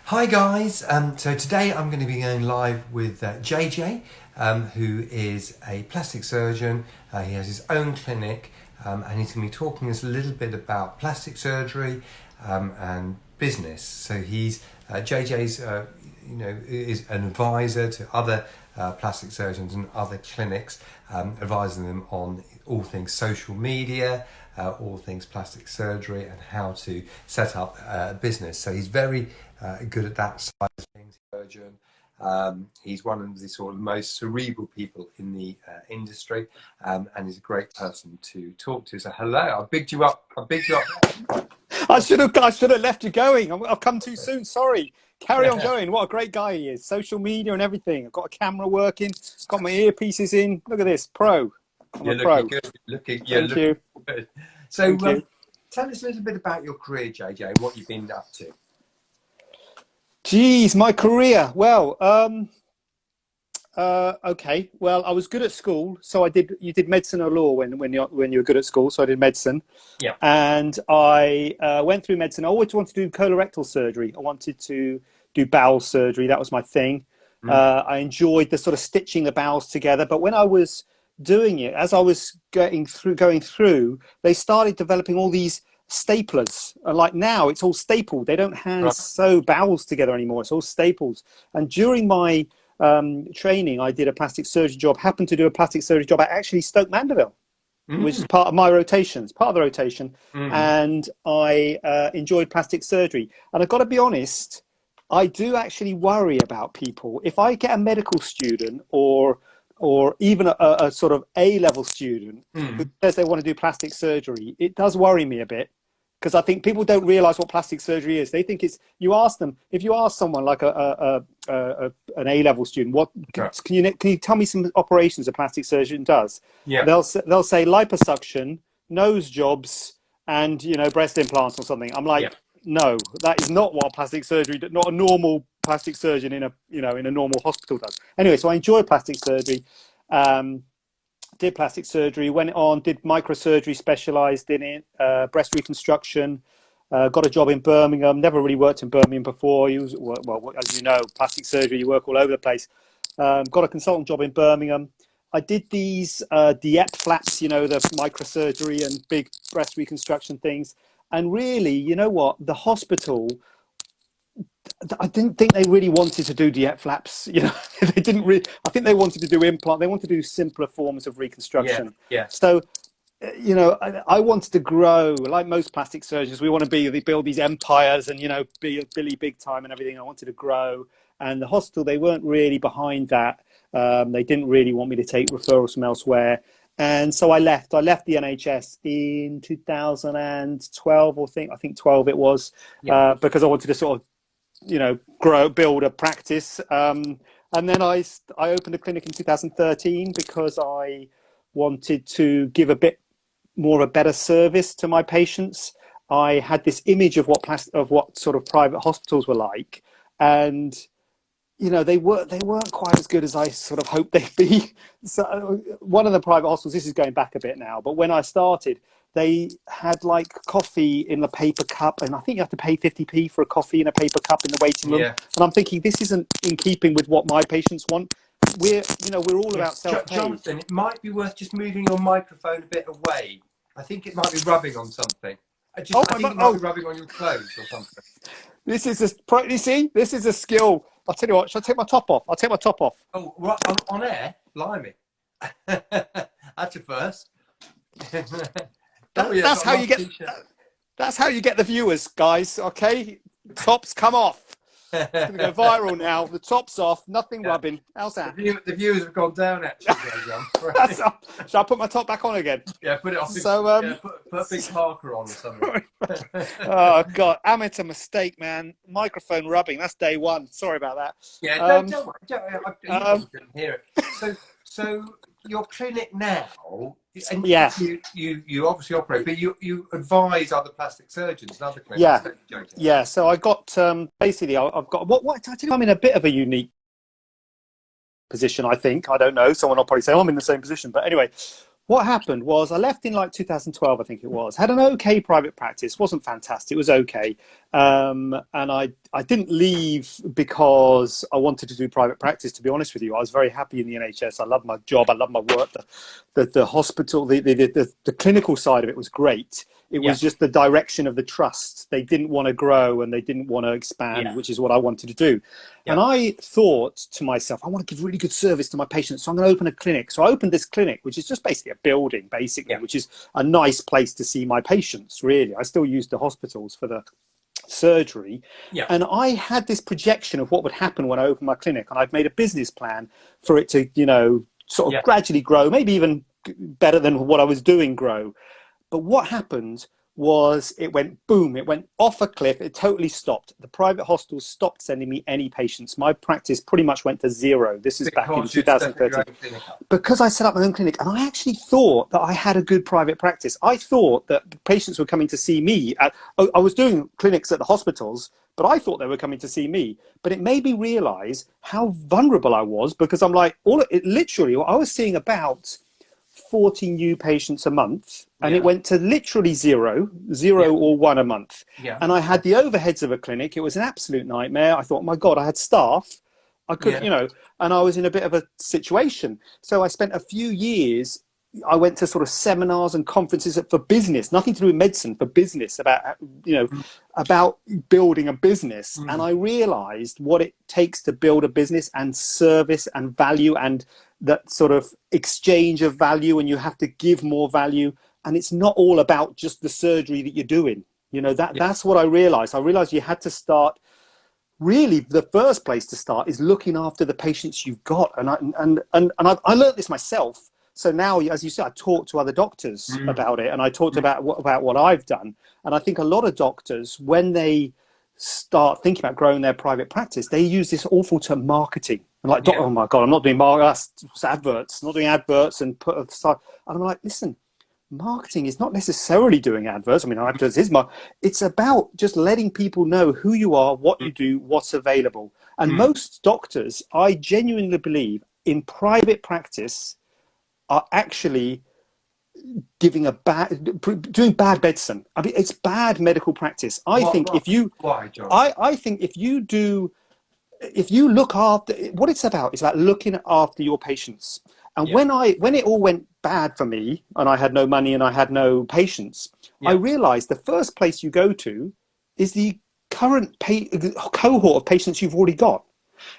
Hi guys, so today I'm going to be going live with JJ, who is a plastic surgeon. He has his own clinic, and he's going to be talking us a little bit about plastic surgery and business. So JJ's is an advisor to other plastic surgeons and other clinics, advising them on all things social media, all things plastic surgery, and how to set up a business. So he's very good at that side of things. Surgeon. He's one of the sort of most cerebral people in the industry, and he's a great person to talk to. So hello, I bigged you up. I bigged you up. I should have left you going. I've come too soon. Sorry. Carry on going. What a great guy he is. Social media and everything. I've got a camera working. Got my earpieces in. Look at this. Pro. I'm You're a pro. looking good. Thank you. Good. So Thank you. tell us a little bit about your career, JJ, and what you've been up to. Geez, my career. Well, okay. Well, I was good at school, so you did medicine or law when you were good at school. So I did medicine. Yeah. And I went through medicine. I always wanted to do colorectal surgery. I wanted to do bowel surgery. That was my thing. I enjoyed the sort of stitching the bowels together. But when I was doing it, as I was going through, they started developing all these staplers. Like now, it's all stapled. They don't hand Right. sew bowels together anymore. It's all staples. And during my training, I did a plastic surgery job. Happened to do a plastic surgery job at actually Stoke Mandeville, which is part of my rotations, part of the rotation. And I enjoyed plastic surgery. And I've got to be honest, I do actually worry about people. If I get a medical student or even a sort of A-level student who says they want to do plastic surgery, it does worry me a bit. Because I think people don't realize what plastic surgery is. They think it's, you ask them, if you ask someone like an A-level student, can you tell me some operations a plastic surgeon does? Yeah. They'll say liposuction, nose jobs, and breast implants or something. I'm like, Yeah. no, that is not what plastic surgery, not a normal plastic surgeon in a normal hospital does. Anyway, so I enjoy plastic surgery. Did plastic surgery, went on, did microsurgery, specialised in it, breast reconstruction, got a job in Birmingham, never really worked in Birmingham before. Well, as you know, plastic surgery, you work all over the place. Got a consultant job in Birmingham. I did these Dieppe flaps, the microsurgery and big breast reconstruction things. And really, you know what, the hospital, I didn't think they really wanted to do Dieppe flaps. They didn't really. I think they wanted to do implant. They wanted to do simpler forms of reconstruction. Yeah. So, I wanted to grow. Like most plastic surgeons, we want to build these empires and be Billy big time and everything. I wanted to grow, and the hospital, they weren't really behind that. They didn't really want me to take referrals from elsewhere. And so I left. I left the NHS in 2012, or I think 12 it was, because I wanted to sort of build a practice. And then I opened a clinic in 2013 because I wanted to give a bit more of a better service to my patients. I had this image of what sort of private hospitals were like, and they weren't quite as good as I sort of hoped they'd be. So one of the private hospitals, this is going back a bit now, but when I started, they had like coffee in the paper cup, and I think you have to pay 50p for a coffee in a paper cup in the waiting room. Yeah. And I'm thinking, this isn't in keeping with what my patients want. We're all about self-pay. Jonathan, it might be worth just moving your microphone a bit away. I think it might be rubbing on something. I think it might be rubbing on your clothes or something. This is you see, this is a skill. I'll tell you what, shall I take my top off? I'll take my top off. Oh, right, on air? Blimey. That's a first. That's how you get the viewers, guys. Okay, tops come off. It's going to go viral now. The top's off, nothing rubbing. How's that? The viewers have gone down, actually. Shall I put my top back on again? Yeah, put it on. So, put a big Parker on or something. Oh, God. Amateur mistake, man. Microphone rubbing. That's day one. Sorry about that. Yeah, don't worry. You couldn't hear it. So your clinic now, and you obviously operate, but you advise other plastic surgeons and other clinics. Yeah. So I got basically I've got what I tell you, I'm in a bit of a unique position. I think, I don't know. Someone will probably say I'm in the same position, but anyway, what happened was I left in like 2012, I think it was. Had an okay private practice, wasn't fantastic, it was okay. And I didn't leave because I wanted to do private practice, to be honest with you. I was very happy in the NHS. I love my job. I love my work. The hospital, the clinical side of it was great. It Yeah. was just the direction of the trust. They didn't want to grow and they didn't want to expand, Yeah. which is what I wanted to do. Yeah. And I thought to myself, I want to give really good service to my patients, so I'm going to open a clinic. So I opened this clinic, which is just basically a building, Yeah. which is a nice place to see my patients, really. I still use the hospitals for the surgery. Yeah. And I had this projection of what would happen when I opened my clinic, and I've made a business plan for it to, sort of Yeah. gradually grow, maybe even better than what I was doing grow. But what happened was it went boom, it went off a cliff, it totally stopped. The private hospitals stopped sending me any patients. My practice pretty much went to zero. This is back in Because you'd set your 2013. own clinic up. Because I set up my own clinic, and I actually thought that I had a good private practice. I thought that patients were coming to see me. I was doing clinics at the hospitals, but I thought they were coming to see me. But it made me realize how vulnerable I was, because I'm like, literally, I was seeing about 40 new patients a month, and Yeah. it went to literally zero Yeah. or one a month. Yeah. And I had the overheads of a clinic. It was an absolute nightmare. I thought, my God, I had staff. I could, Yeah. and I was in a bit of a situation. So I spent a few years. I went to sort of seminars and conferences for business, nothing to do with medicine, for business, about building a business. And I realized what it takes to build a business, and service and value, and that sort of exchange of value, and you have to give more value. And it's not all about just the surgery that you're doing. That's what I realized. I realized you had to start. Really, the first place to start is looking after the patients you've got. And I learned this myself. So now, as you said, I talk to other doctors about it, and I talked about what I've done. And I think a lot of doctors, when they start thinking about growing their private practice, they use this awful term marketing. And like, oh my God, I'm not doing adverts, not doing adverts, and put aside. And I'm like, listen, marketing is not necessarily doing adverts. I mean, adverts is it's about just letting people know who you are, what you do, what's available. And most doctors, I genuinely believe, in private practice, are actually doing bad medicine. I mean, it's bad medical practice. I think if you look after, what it's about is about looking after your patients. And when it all went bad for me, and I had no money and I had no patients, I realized the first place you go to is the current cohort of patients you've already got.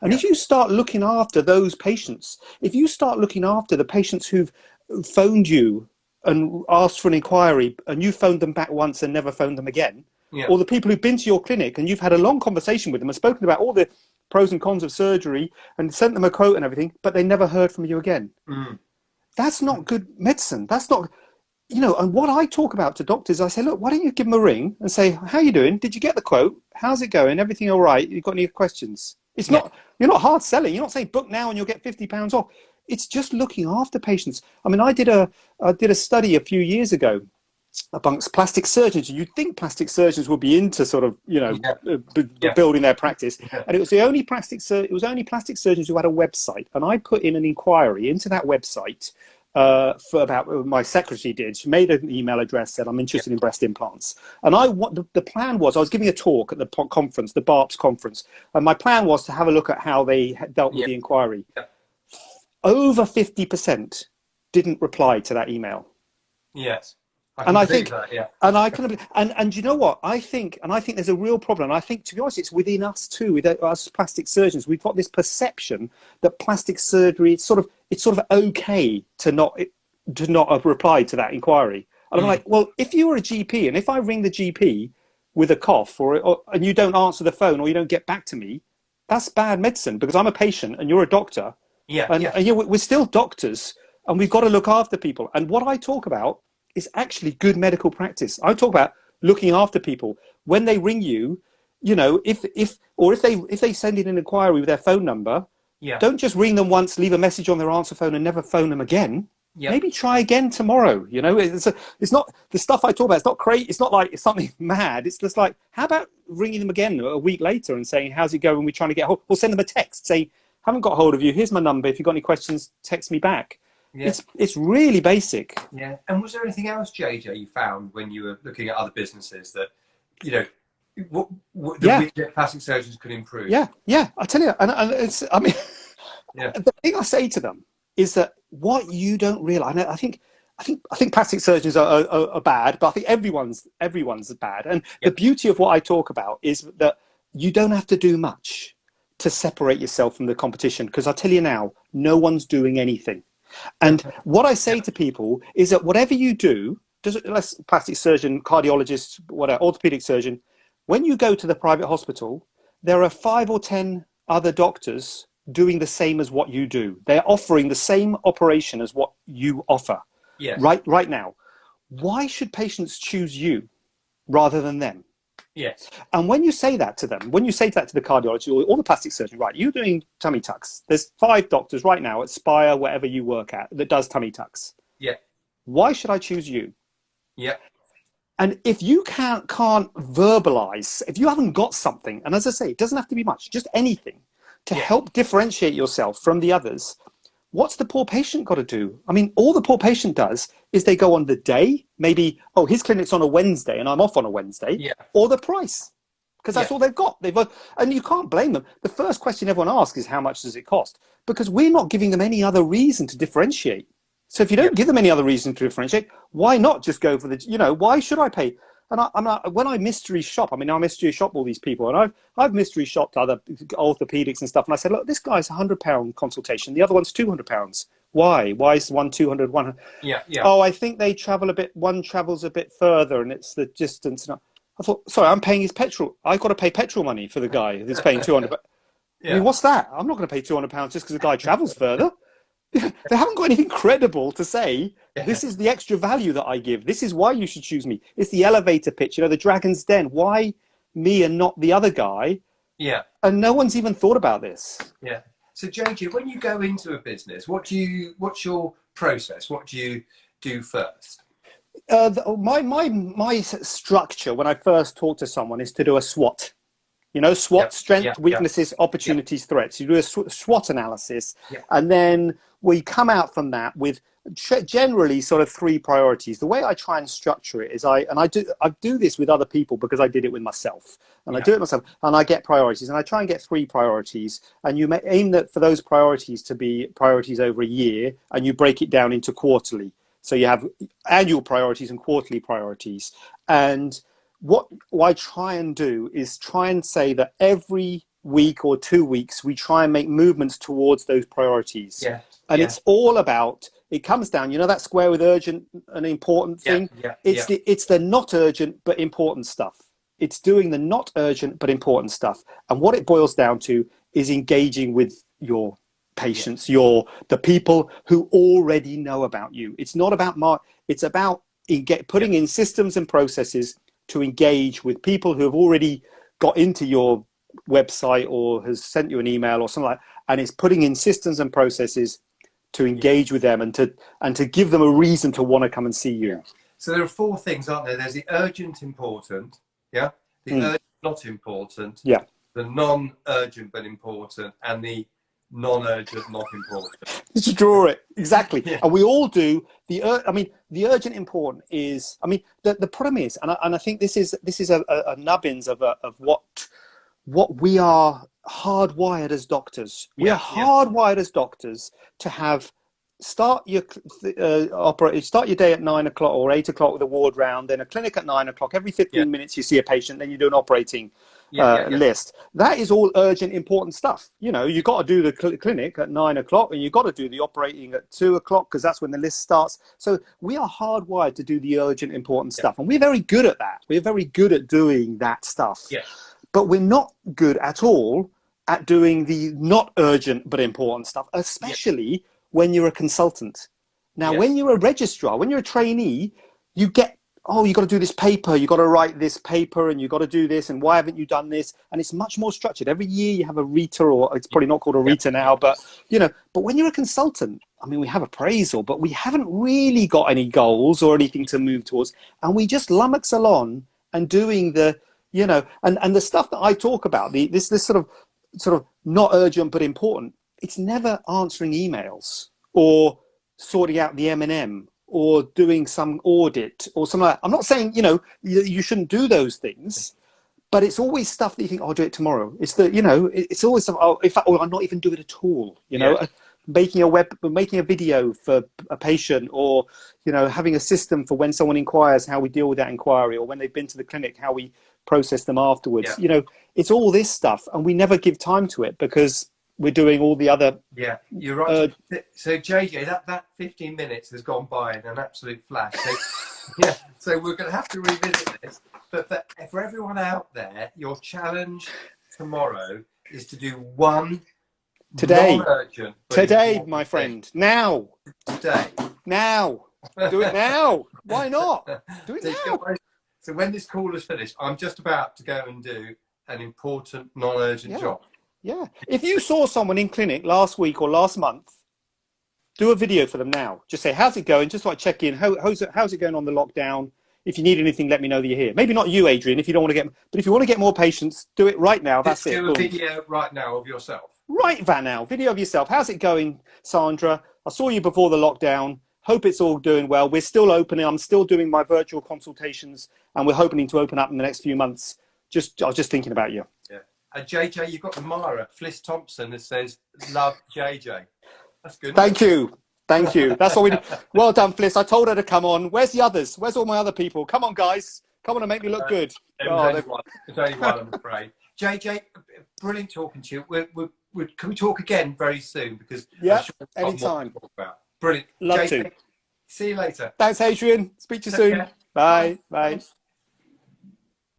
And if you start looking after those patients, if you start looking after the patients who've phoned you and asked for an inquiry, and you phoned them back once and never phoned them again, or the people who've been to your clinic and you've had a long conversation with them and spoken about all the pros and cons of surgery and sent them a quote and everything, but they never heard from you again. That's not good medicine. That's not, and what I talk about to doctors, I say, look, why don't you give them a ring and say, how you doing? Did you get the quote? How's it going? Everything all right? You got any questions? It's not, you're not hard selling. You're not saying book now and you'll get £50 off. It's just looking after patients. I mean, I did a study a few years ago amongst plastic surgeons. You'd think plastic surgeons would be into sort of, building their practice. And it was only plastic surgeons who had a website. And I put in an inquiry into that website for about, my secretary did. She made an email address, said, I'm interested in breast implants. And the plan was, I was giving a talk at the conference, the BARPS conference. And my plan was to have a look at how they dealt with the inquiry. Over 50% didn't reply to that email. Yes. And I think, and you know what? I think there's a real problem. And I think, to be honest, it's within us too, with us plastic surgeons. We've got this perception that plastic surgery, it's sort of okay to not have replied to that inquiry. And I'm like, well, if you were a GP, and if I ring the GP with a cough, and you don't answer the phone, or you don't get back to me, that's bad medicine, because I'm a patient and you're a doctor. And we're still doctors, and we've got to look after people. And what I talk about is actually good medical practice. I talk about looking after people when they ring you. If they send in an inquiry with their phone number, don't just ring them once, leave a message on their answer phone, and never phone them again. Maybe try again tomorrow. It's not the stuff I talk about. It's not crazy. It's not like it's something mad. It's just like, how about ringing them again a week later and saying, how's it going? We're trying to get hold, or send them a text, say, haven't got hold of you. Here's my number. If you've got any questions, text me back. It's really basic. And was there anything else, JJ, you found when you were looking at other businesses that, the Yeah, way that plastic surgeons could improve. yeah, yeah. I tell you, and it's. I mean, Yeah, the thing I say to them is that what you don't realize. I think plastic surgeons are bad, but I think everyone's bad. And yeah, the beauty of what I talk about is that you don't have to do much to separate yourself from the competition. Because I tell you now, no one's doing anything. And what I yeah, say to people is that whatever you do, let's plastic surgeon, cardiologist, whatever, orthopedic surgeon, when you go to the private hospital, there are 5 or 10 other doctors doing the same as what you do. They're offering the same operation as what you offer yes, right now. Why should patients choose you rather than them? yes, And when you say that to them, when you say that to the cardiologist or the plastic surgeon, right, you're doing tummy tucks. There's 5 doctors right now at Spire, wherever you work at, that does tummy tucks. yeah, Why should I choose you? yeah, And if you can't verbalize, if you haven't got something, and as I say, it doesn't have to be much, just anything to yeah, help differentiate yourself from the others, what's the poor patient got to do? I mean, all the poor patient does is they go on the day, maybe, oh, his clinic's on a Wednesday and I'm off on a Wednesday, yeah, or the price, because yeah, that's all they've got. And you can't blame them. The first question everyone asks is how much does it cost? Because we're not giving them any other reason to differentiate. So if you yeah, don't give them any other reason to differentiate, why not just go for why should I pay? And when I mystery shop, I mean, I mystery shop all these people, and I've mystery shopped other orthopedics and stuff. And I said, look, this guy's £100 consultation, the other one's £200. Why? Why is one 200, one? yeah, yeah, Oh, I think they travel a bit. One travels a bit further, and it's the distance. And I thought, sorry, I'm paying his petrol. I've got to pay petrol money for the guy who's paying 200. I mean, yeah, what's that? I'm not going to pay £200 just because the guy travels further. They haven't got anything credible to say. yeah, This is the extra value that I give. This is why you should choose me. It's the elevator pitch, the Dragon's Den. Why me and not the other guy? yeah, And no one's even thought about this. yeah. So JJ, when you go into a business, what's your process? What do you do first? My structure when I first talk to someone is to do a SWOT. Yeah, SWOT, yeah, strength, yeah, weaknesses, yeah, opportunities, threats. You do a SWOT analysis, yeah, and then we come out from that with generally sort of 3 priorities. The way I try and structure it is I do this with other people because I did it with myself, and I yeah, do it myself, and I get priorities, and I try and get 3 priorities, and you may aim that for those priorities to be priorities over a year, and you break it down into quarterly. So you have annual priorities and quarterly priorities, and what I try and do is try and say that every week or 2 weeks, we try and make movements towards those priorities. yeah, And yeah, it's all about, it comes down, that square with urgent and important yeah, thing. yeah, It's yeah, the not urgent, but important stuff. It's doing the not urgent, but important stuff. And what it boils down to is engaging with your yeah, patients, the people who already know about you. It's not about it's about yeah, putting in systems and processes to engage with people who have already got into your website or has sent you an email or something like that, and it's putting in systems and processes to yeah, engage with them and to give them a reason to want to come and see yeah. you. So there are 4 things, aren't there? There's the urgent important, yeah, the Mm, urgent not important, yeah. the non-urgent but important, and the non-urgent not important. Just draw it exactly, Yeah, and we all do. The urgent important is. I mean, the problem is, and I think this is a nubbins of what we are hardwired as doctors. We yeah, are yeah, hardwired as doctors to have start your day at 9 o'clock or 8 o'clock with a ward round, then a clinic at 9 o'clock. Every yeah, 15 minutes you see a patient, then you do an operating yeah, yeah, yeah, list. That is all urgent, important stuff. You got to do the clinic at 9 o'clock, and you got to do the operating at 2 o'clock because that's when the list starts. So we are hardwired to do the urgent, important yeah, stuff, and we're very good at that. We're very good at doing that stuff, yeah, but we're not good at all at doing the not urgent but important stuff, yeah, especially when you're a consultant. Now, when yes, you're a registrar, when you're a trainee, you get, oh, you got to do this paper, you got to write this paper, and you got to do this, and why haven't you done this? And it's much more structured. Every year you have a RETA, or it's probably not called a yeah, RETA now, but but when you're a consultant, I mean, we have appraisal, but we haven't really got any goals or anything to move towards, and we just lummox along and doing and the stuff that I talk about, this sort of not urgent but important. It's never answering emails or sorting out the M&M or doing some audit or something like that. I'm not saying you shouldn't do those things, but it's always stuff that you think, oh, I'll do it tomorrow. It's the, you know, it's always something, oh, in fact, or I'm not even do it at all, you know. Making a video for a patient, or, you know, having a system for when someone inquires, how we deal with that inquiry, or when they've been to the clinic, how we process them afterwards. You know, it's all this stuff, and we never give time to it because we're doing all the other. Yeah, you're right. So JJ, that 15 minutes has gone by in an absolute flash. So, yeah, so we're going to have to revisit this. But for everyone out there, your challenge tomorrow is to do one non-urgent. Today, my friend. Now. Today. Now. Do it now. Why not? Do it now. So when this call is finished, I'm just about to go and do an important non-urgent job. Yeah. If you saw someone in clinic last week or last month, do a video for them now. Just say, how's it going? Just like check in. How's it going on the lockdown? If you need anything, let me know that you're here. Maybe not you, Adrian, if you don't want to get, but if you want to get more patients, do it right now. That's it. Do a video right now of yourself. Right, now, video of yourself. How's it going, Sandra? I saw you before the lockdown. Hope it's all doing well. We're still opening. I'm still doing my virtual consultations, and we're hoping to open up in the next few months. I was just thinking about you. Yeah. JJ, you've got the Mara, Fliss Thompson, that says, love JJ. That's good. Thank you. Thank you. That's what we do. Well done, Fliss. I told her to come on. Where's the others? Where's all my other people? Come on, guys. Come on and make me look good. There's only one, I'm afraid. JJ, brilliant talking to you. Can we talk again very soon? Because anytime. Brilliant. Love JJ, to. see you later. Thanks, Adrian. Speak to you soon. Care. Bye. Bye.